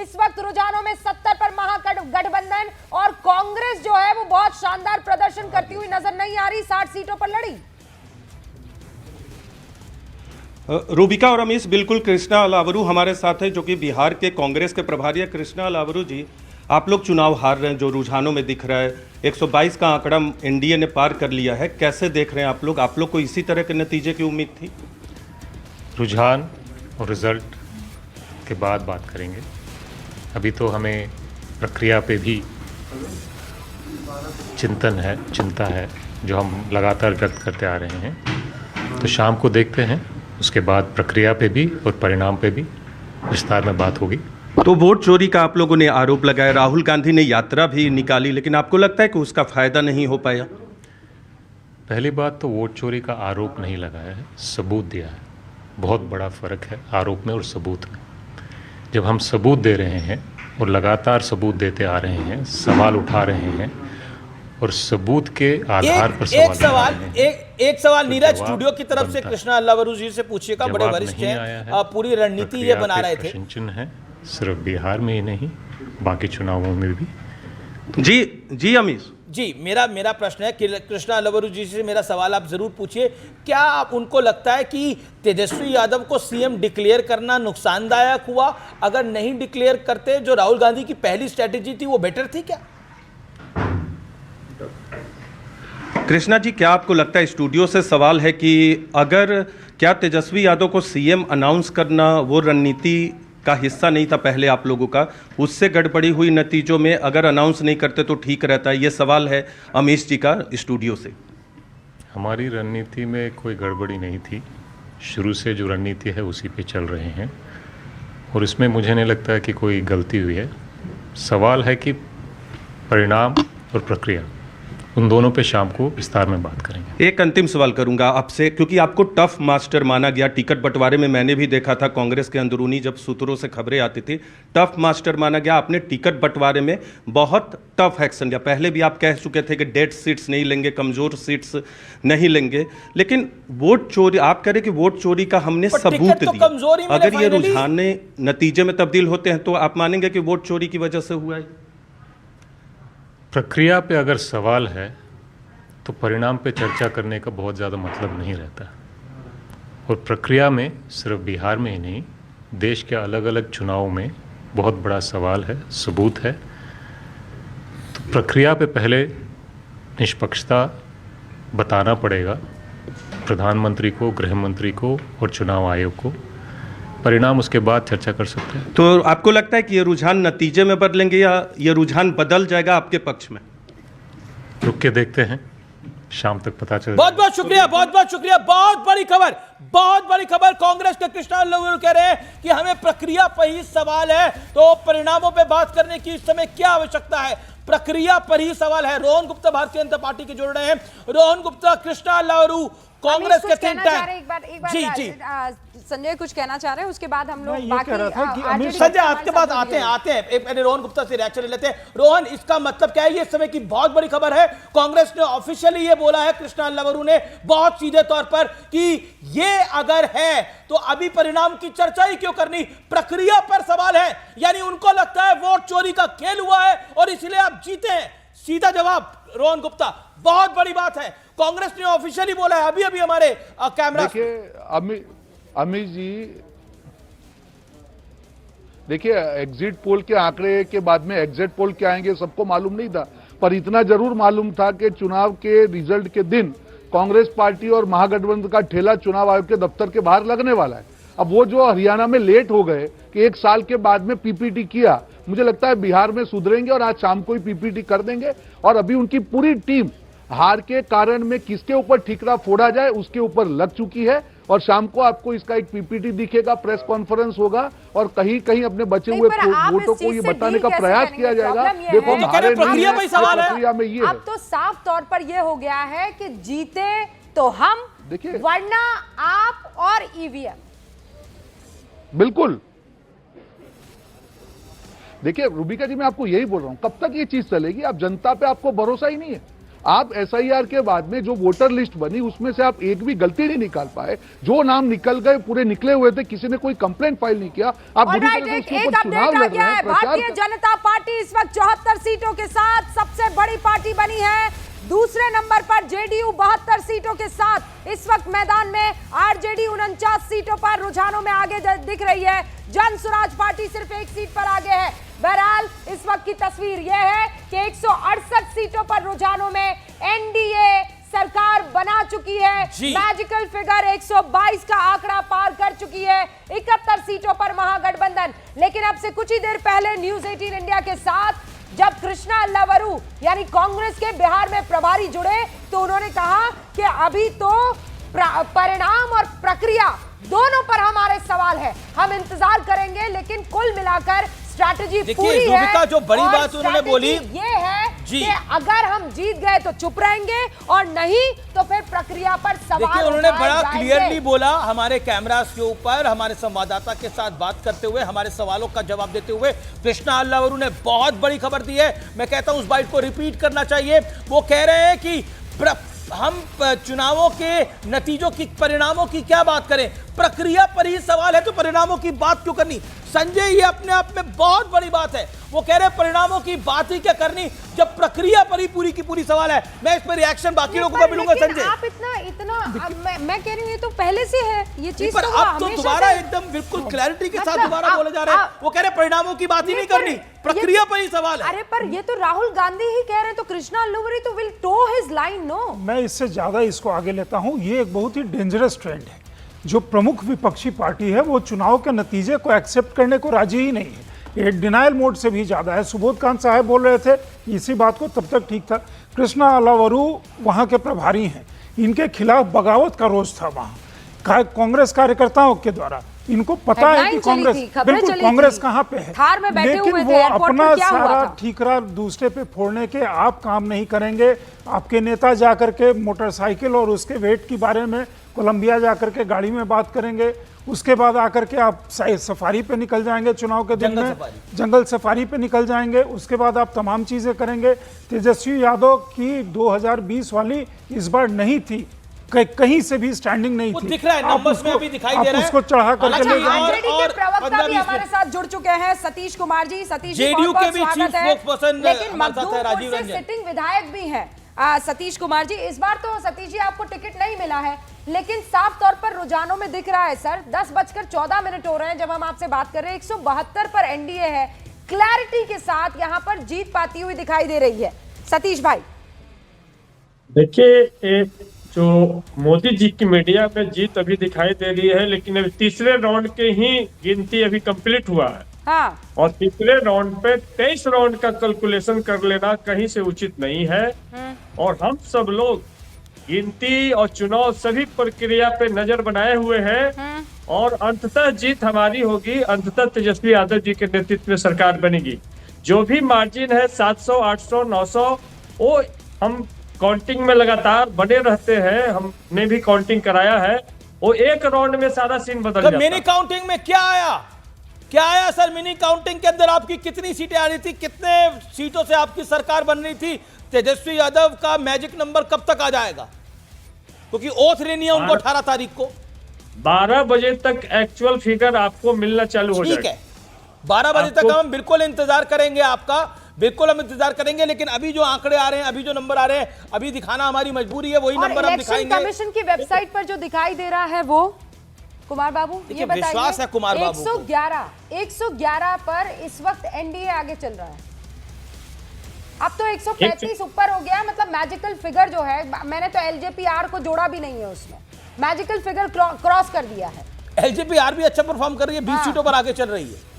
इस वक्त रुझानों में 70 पर महागठबंधन और कांग्रेस जो है वो बहुत शानदार प्रदर्शन करती हुई नजर नहीं आ रही, 60 सीटों पर लड़ी। रूबिका और अमीश, बिल्कुल कृष्णा अलावरू हमारे साथ है जो कि बिहार के कांग्रेस के प्रभारी है। कृष्णा अलावरू जी, आप लोग चुनाव हार रहे हैं जो रुझानों में दिख रहा है, 122 का आंकड़ा एनडीए ने पार कर लिया है, कैसे देख रहे हैं आप लोग? आप लोग को इसी तरह के नतीजे की उम्मीद थी? रुझान और रिजल्ट के बाद बात करेंगे। अभी तो हमें प्रक्रिया पे भी चिंता है जो हम लगातार व्यक्त करते आ रहे हैं। तो शाम को देखते हैं, उसके बाद प्रक्रिया पे भी और परिणाम पे भी विस्तार में बात होगी। तो वोट चोरी का आप लोगों ने आरोप लगाया, राहुल गांधी ने यात्रा भी निकाली, लेकिन आपको लगता है कि उसका फायदा नहीं हो पाया? पहली बात तो वोट चोरी का आरोप नहीं लगाया है, सबूत दिया है। बहुत बड़ा फर्क है आरोप में और सबूत में। जब हम सबूत दे रहे हैं और लगातार सबूत देते आ रहे हैं, सवाल उठा रहे हैं और सबूत के आधार पर एक सवाल नीरज स्टूडियो की तरफ से कृष्णा अलावरू जी से पूछिएगा, बड़े वरिष्ठ हैं, पूरी रणनीति ये बना रहे थे। चिन्ह है सिर्फ बिहार में ही नहीं, बाकी चुनावों में भी। जी अमीश जी, मेरा प्रश्न है कृष्णा अलावरू जी से, मेरा सवाल आप जरूर पूछिए। क्या आप उनको लगता है कि तेजस्वी यादव को सीएम डिक्लेयर करना नुकसानदायक हुआ? अगर नहीं डिक्लेयर करते, जो राहुल गांधी की पहली स्ट्रेटेजी थी वो बेटर थी क्या? कृष्णा जी, क्या आपको लगता है, स्टूडियो से सवाल है कि अगर क्या तेजस्वी यादव को सीएम अनाउंस करना वो रणनीति का हिस्सा नहीं था पहले आप लोगों का, उससे गड़बड़ी हुई नतीजों में, अगर अनाउंस नहीं करते तो ठीक रहता है? ये सवाल है अमीश जी का स्टूडियो से। हमारी रणनीति में कोई गड़बड़ी नहीं थी, शुरू से जो रणनीति है उसी पे चल रहे हैं और इसमें मुझे नहीं लगता है कि कोई गलती हुई है। सवाल है कि परिणाम और प्रक्रिया, उन दोनों पे शाम को विस्तार में बात करेंगे। एक अंतिम सवाल करूंगा आपसे, क्योंकि आपको टफ मास्टर माना गया टिकट बंटवारे में। मैंने भी देखा था कांग्रेस के अंदरूनी जब सूत्रों से खबरें आती थी, टफ मास्टर माना गया। आपने टिकट बंटवारे में बहुत टफ एक्शन लिया। पहले भी आप कह चुके थे कि डेड सीट्स नहीं लेंगे, कमजोर सीट्स नहीं लेंगे, लेकिन वोट चोरी, आप कह रहे कि वोट चोरी का हमने सबूत दिया। अगर ये रुझान नतीजे में तब्दील होते हैं तो आप मानेंगे कि वोट चोरी की वजह से हुआ है? प्रक्रिया पे अगर सवाल है तो परिणाम पे चर्चा करने का बहुत ज़्यादा मतलब नहीं रहता। और प्रक्रिया में सिर्फ बिहार में ही नहीं, देश के अलग अलग चुनावों में बहुत बड़ा सवाल है, सबूत है। तो प्रक्रिया पे पहले निष्पक्षता बताना पड़ेगा प्रधानमंत्री को, गृह मंत्री को और चुनाव आयोग को। परिणाम उसके बाद चर्चा कर सकते हैं। तो आपको लगता है कि ये रुझान नतीजे में बदलेंगे या ये रुझान बदल जाएगा आपके पक्ष में? रुक के देखते हैं, शाम तक पता चलेगा। बहुत बहुत शुक्रिया, बहुत बहुत शुक्रिया। बहुत बड़ी खबर कांग्रेस के कृष्णा अलावरू कह रहे हैं कि हमें प्रक्रिया पर ही सवाल है, तो परिणामों पे बात करने की इस समय क्या आवश्यकता है? प्रक्रिया पर ही सवाल है। रोहन गुप्ता भारतीय जनता पार्टी के जुड़ रहे हैं। रोहन गुप्ता, कृष्णा अलावरू कांग्रेस के थिंक टैंक। जी संजय कुछ कहना चाह रहे हैं, उसके बाद हम लोग बाकी संजय आपके बाद आते हैं। एक रोहन गुप्ता से रिएक्शन ले लेते हैं। रोहन, इसका मतलब क्या है? ये इस समय की बहुत बड़ी खबर है। कांग्रेस ने ऑफिशियली ये बोला है, कृष्णा अलावरू ने बहुत सीधे तौर पर, कि ये अगर है तो अभी परिणाम की चर्चा ही क्यों करनी, प्रक्रिया पर सवाल है। यानी उनको लगता है वोट चोरी का खेल हुआ है और इसलिए आप जीते हैं। सीधा जवाब रोहन गुप्ता, बहुत बड़ी बात है। कांग्रेस ने ऑफिशियली बोला है। अभी हमारे कैमरा अमित जी देखिए, एग्जिट पोल के आंकड़े के बाद में एग्जिट पोल क्या आएंगे सबको मालूम नहीं था, पर इतना जरूर मालूम था कि चुनाव के रिजल्ट के दिन कांग्रेस पार्टी और महागठबंधन का ठेला चुनाव आयोग के दफ्तर के बाहर लगने वाला है। अब वो जो हरियाणा में लेट हो गए कि 1 साल के बाद में पीपीटी किया, मुझे लगता है बिहार में सुधरेंगे और आज शाम को ही पीपीटी कर देंगे। और अभी उनकी पूरी टीम हार के कारण में किसके ऊपर ठीकरा फोड़ा जाए उसके ऊपर लग चुकी है और शाम को आपको इसका एक पीपीटी दिखेगा, प्रेस कॉन्फ्रेंस होगा और कहीं कहीं अपने बचे हुए वोटों को ये बताने का प्रयास किया जाएगा। देखो, हमारे प्रक्रिया में ये अब तो साफ तौर पर ये हो गया है कि जीते तो हम, देखिए, वरना आप और ईवीएम। बिल्कुल। देखिए रूबिका जी, मैं आपको यही बोल रहा हूं, कब तक ये चीज चलेगी? आप जनता पे आपको भरोसा ही नहीं है। आप एसआईआर के बाद में जो वोटर लिस्ट बनी उसमें से आप एक भी गलती नहीं निकाल पाए, जो नाम निकल गए पूरे निकले हुए थे, किसी ने कोई कंप्लेंट फाइल नहीं किया। आप बुरी तरह से उसके ऊपर चुनाव लड़ रहे हैं। भारतीय जनता पार्टी इस वक्त 74 सीटों के साथ सबसे बड़ी पार्टी बनी है। दूसरे नंबर पर जेडीयू 72 सीटों के साथ इस वक्त मैदान में, आरजेडी 49 सीटों पर रुझानों में आगे दिख रही है। जन स्वराज पार्टी सिर्फ 1 सीट पर आगे है। बहरहाल इस वक्त की तस्वीर यह है कि 168 सीटों पर रुझानों में एनडीए सरकार बना चुकी है। मैजिकल फिगर 122 का आंकड़ा पार कर चुकी है। 71 सीटों पर महागठबंधन। लेकिन अब से कुछ ही देर पहले न्यूज 18 इंडिया के साथ जब कृष्णा अल्लावरू यानी कांग्रेस के बिहार में प्रभारी जुड़े तो उन्होंने कहा कि अभी तो परिणाम और प्रक्रिया दोनों पर हमारे सवाल है, हम इंतजार करेंगे, लेकिन कुल मिलाकर स्ट्रैटेजी पूरी है। जो बड़ी बात उन्होंने बोली ये है कि अगर हम जीत गए तो चुप रहेंगे और नहीं तो फिर प्रक्रिया पर सवाल। देखिए उन्होंने बड़ा क्लियरली बोला हमारे कैमरास के ऊपर, हमारे संवाददाता के साथ बात करते हुए, हमारे सवालों का जवाब देते हुए कृष्णा अल्लावरू ने बहुत बड़ी खबर दी है। मैं कहता हूं उस बाइट को रिपीट करना चाहिए। वो कह रहे हैं कि हम चुनावों के नतीजों की, परिणामों की क्या बात करें, प्रक्रिया पर ही सवाल है तो परिणामों की बात क्यों करनी। संजय, ये अपने आप में बहुत बड़ी बात है। वो कह रहे हैं परिणामों की बात ही क्या करनी जब प्रक्रिया पर ही पूरी की पूरी सवाल है। मैं इस पर रिएक्शन बाकी लोगों को मिलूंगा। संजय, आप इतना मैं कह रही हूँ तो पहले से है ये चीज, पर अब तो दोबारा एकदम बिल्कुल क्लैरिटी के साथ दोबारा बोले जा रहे हैं। वो कह रहे हैं परिणामों की बात ही नहीं करनी, प्रक्रिया पर ही सवाल है। अरे पर ये तो राहुल गांधी ही कह रहे हैं, तो कृष्णा अल्लावरू तो will toe his line. No, मैं इससे ज्यादा इसको आगे लेता हूं। ये एक बहुत ही डेंजरस ट्रेंड है। जो प्रमुख विपक्षी पार्टी है वो चुनाव के नतीजे को एक्सेप्ट करने को राजी ही नहीं है। ये डिनायल मोड से भी ज्यादा है। सुबोध कांत साहब बोल रहे थे इसी बात को, तब तक ठीक था। कृष्णा अल्लावरू वहां के प्रभारी हैं, इनके खिलाफ बगावत का रोज था वहां कांग्रेस कार्यकर्ताओं के द्वारा। इनको पता है कि कांग्रेस, बिल्कुल कांग्रेस कहाँ पे है, लेकिन वो अपना सारा ठीकरा दूसरे पे फोड़ने के आप काम नहीं करेंगे। आपके नेता जाकर के मोटरसाइकिल और उसके वेट के बारे में कोलंबिया जाकर के गाड़ी में बात करेंगे, उसके बाद आकर के आप सफारी पे निकल जाएंगे चुनाव के दिन में, जंगल सफारी पे निकल जाएंगे, उसके बाद आप तमाम चीजें करेंगे। तेजस्वी यादव की 2020 वाली इस बार नहीं थी, कहीं से भी स्टैंडिंग नहीं थी। दिख रहा है नंबर्स में अभी दिखाई दे रहा है। उसको चढ़ा करके ले जाएंगे। और प्रवक्ता भी हमारे साथ जुड़ चुके हैं, सतीश कुमार जी। सतीश जी, जेडीयू के भी चीफ स्पोक्सपर्सन लेकिन मखदूमपुर से सिटिंग विधायक भी हैं सतीश कुमार जी। इस बार तो सतीश जी आपको टिकट नहीं मिला है, लेकिन साफ तौर पर रुझानों में दिख रहा है सर। 10:14 हो रहे हैं जब हम आपसे बात कर रहे हैं। 172 पर एनडीए है, क्लैरिटी के साथ यहां पर जीत पाती हुई दिखाई दे रही है। सतीश भाई, देखिए जो मोदी जी की मीडिया में जीत अभी दिखाई दे रही है, लेकिन अभी तीसरे राउंड के ही गिनती अभी कंप्लीट हुआ है। हाँ। और तीसरे राउंड पे 23 राउंड का कैलकुलेशन कर लेना कहीं से उचित नहीं है। और हम सब लोग गिनती और चुनाव सभी प्रक्रिया पे नजर बनाए हुए हैं और अंततः जीत हमारी होगी। अंततः तेजस्वी यादव जी के नेतृत्व में सरकार बनेगी। जो भी मार्जिन है 700, 800, 900, वो हम काउंटिंग में लगातार बने रहते हैं। हमने भी काउंटिंग कराया है, वो एक राउंड में सारा सीन बदल जाता है। मिनी काउंटिंग में क्या आया सर? मिनी काउंटिंग के अंदर आपकी कितनी सीटें आ रही थी, कितने सीटों से आपकी सरकार बन रही थी? तेजस्वी यादव का मैजिक नंबर कब तक आ जाएगा, क्योंकि ओथ लेनी है उनको 18 तारीख को। 12 बजे तक एक्चुअल फिगर आपको मिलना चालू हो जाएगा। ठीक है, 12 बजे तक हम बिल्कुल इंतजार करेंगे आपका, बिल्कुल हम इंतजार करेंगे। लेकिन अभी जो आंकड़े आ रहे हैं, अभी जो नंबर आ रहे हैं, अभी दिखाना हमारी मजबूरी है। वही नंबर हम दिखाएंगे। कमीशन की वेबसाइट पर जो दिखाई दे रहा है वो कुमार बाबू, ये बताइए। विश्वास है कुमार बाबू को। 111 पर इस वक्त एनडीए आगे चल रहा है। अब तो 135 ऊपर हो गया। मतलब मैजिकल फिगर जो है, मैंने तो एलजेपीआर को जोड़ा भी नहीं है उसमें, मैजिकल फिगर क्रॉस कर दिया है। एलजेपीआर भी अच्छा परफॉर्म कर रही है, 20 सीटों पर आगे चल रही है।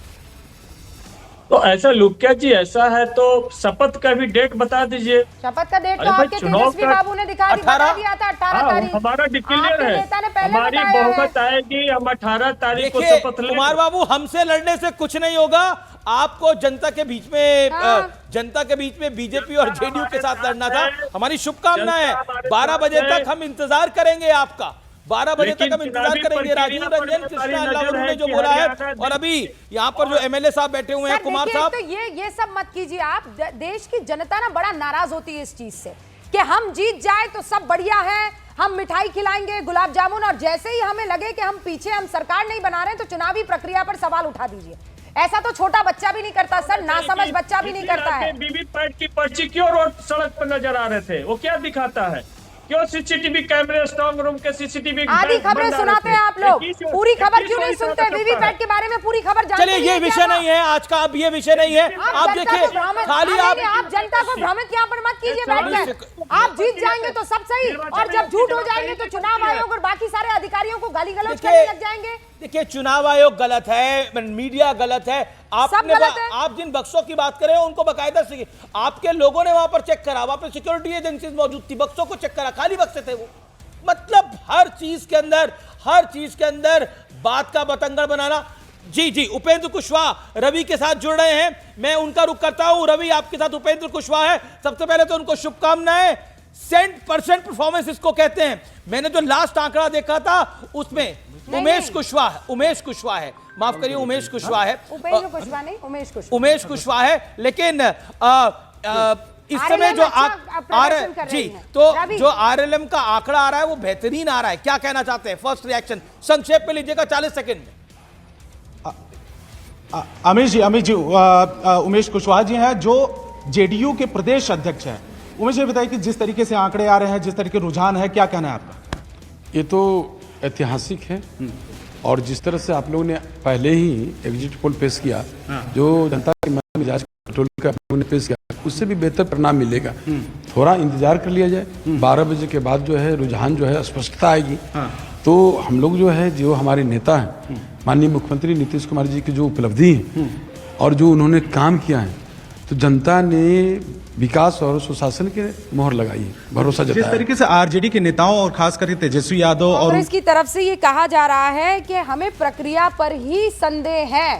तो ऐसा लुक्या जी, ऐसा है तो शपथ का भी डेट बता दीजिए। शपथ का डेट तो आपके तेजस्वी बाबू ने बता दिया था 18 तारीख। हमारा डिक्लेयर है, हमारी बहुमत आएगी, हम 18 तारीख को शपथ लेंगे। कुमार बाबू, हमसे लड़ने से कुछ नहीं होगा। आपको जनता के बीच में बीजेपी और जेडीयू के साथ लड़ना था। हमारी शुभकामनाएं। 12 बजे तक हम इंतजार करेंगे आपका। 12 बजे तक हम इंतजार करेंगे। राजीव रंजन, कृष्णा अल्लावरू ने जो बोला है, और अभी यहाँ पर जो एमएलए साहब बैठे हुए हैं, कुमार साहब, तो ये सब मत कीजिए आप। देश की जनता ना बड़ा नाराज होती है इस चीज से कि हम जीत जाए तो सब बढ़िया है, हम मिठाई खिलाएंगे, गुलाब जामुन, और जैसे ही हमें लगे कि हम पीछे, हम सरकार नहीं बना रहे हैं, तो चुनावी प्रक्रिया पर सवाल उठा दीजिए। ऐसा तो छोटा बच्चा भी नहीं करता सर, नासमझ बच्चा भी नहीं करता है। वीवीपैट की पर्ची क्यों रोड सड़क पर नजर आ रहे थे, वो क्या दिखाता है? क्यों सीसीटीवी कैमरे, स्ट्रांग रूम के सीसीटीवी आधी खबरें सुनाते हैं आप लोग, पूरी खबर क्यों नहीं सुनते? वीवीपैट के बारे में पूरी खबर जानते हैं? चलिए ये विषय नहीं है आज का, अब ये विषय नहीं है। आप देखिए खाली आप जनता को भ्रमित यहाँ पर मत कीजिए बैठकर। आप जीत जाएंगे तो सब सही, और जब झूठ हो जाएंगे तो चुनाव आयोग और बाकी सारे अधिकारियों को गाली गलौज करने लग जाएंगे। देखिए चुनाव आयोग गलत है, मीडिया गलत है, आप जिन बक्सों की बात करें उनको बाकायदा से आपके लोगों ने वहां पर चेक करा, वहां पर सिक्योरिटी एजेंसीज मौजूद थी, बक्सों को चेक करा, खाली बक्से थे वो। मतलब हर चीज के अंदर बात का बतंगड़ बनाना। जी उपेंद्र कुशवाहा रवि के साथ जुड़ रहे हैं, मैं उनका रुख करता हूं। रवि आपके साथ उपेंद्र कुशवाहा है, सबसे पहले तो उनको शुभकामनाएं। 100% परफॉर्मेंस इसको कहते हैं। मैंने जो लास्ट आंकड़ा देखा था उसमें उमेश कुशवाहा है, माफ करिए उमेश कुशवाहा है, उपेंद्र कुशवाहा नहीं, उमेश कुशवाहा है। लेकिन इस समय जो जो आरएलएम का आंकड़ा आ रहा है वो बेहतरीन आ रहा है। क्या कहना चाहते हैं? फर्स्ट रिएक्शन संक्षेप में लीजिएगा, 40 सेकंड में। अमित जी उमेश कुशवाहा जी हैं जो जेडीयू के प्रदेश अध्यक्ष हैं। उमेश जी बताइए कि जिस तरीके से आंकड़े आ रहे हैं, जिस तरीके रुझान है, क्या कहना है आपका? ये तो ऐतिहासिक है, और जिस तरह से आप लोगों ने पहले ही एग्जिट पोल पेश किया, जो जनता के मन में मिजाज कंट्रोल का आप लोगों ने पेश किया, उससे भी बेहतर परिणाम मिलेगा। थोड़ा इंतजार कर लिया जाए, 12 बजे के बाद जो है रुझान जो है स्पष्टता आएगी। तो हम लोग जो है, जो हमारे नेता हैं, माननीय मुख्यमंत्री नीतीश कुमार जी की जो उपलब्धि है और जो उन्होंने काम किया है, तो जनता ने विकास और सुशासन के मोहर लगाई है, भरोसा जताया। जिस तरीके से आरजेडी के नेताओं और खास करके तेजस्वी यादव और कांग्रेस की तरफ से ये कहा जा रहा है कि हमें प्रक्रिया पर ही संदेह है।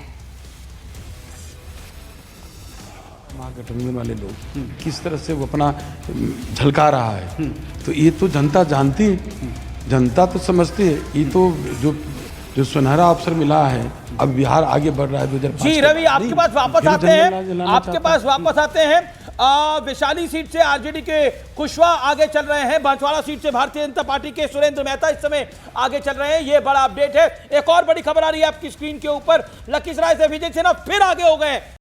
महागठबंधन वाले लोग किस तरह से वो अपना झलका रहा है, तो ये तो जनता जानती है, जनता तो समझती है। ये तो जो सुनहरा अवसर मिला है, अब बिहार आगे बढ़ रहा है 2005। जी रवि आपके पास वापस आते हैं, वैशाली सीट से आरजेडी के कुशवाहा आगे चल रहे हैं, बांसवाड़ा सीट से भारतीय जनता पार्टी के सुरेंद्र मेहता इस समय आगे चल रहे हैं। ये बड़ा अपडेट है। एक और बड़ी खबर आ रही है आपकी स्क्रीन के ऊपर, लखीसराय से विजय सिन्हा फिर आगे हो गए।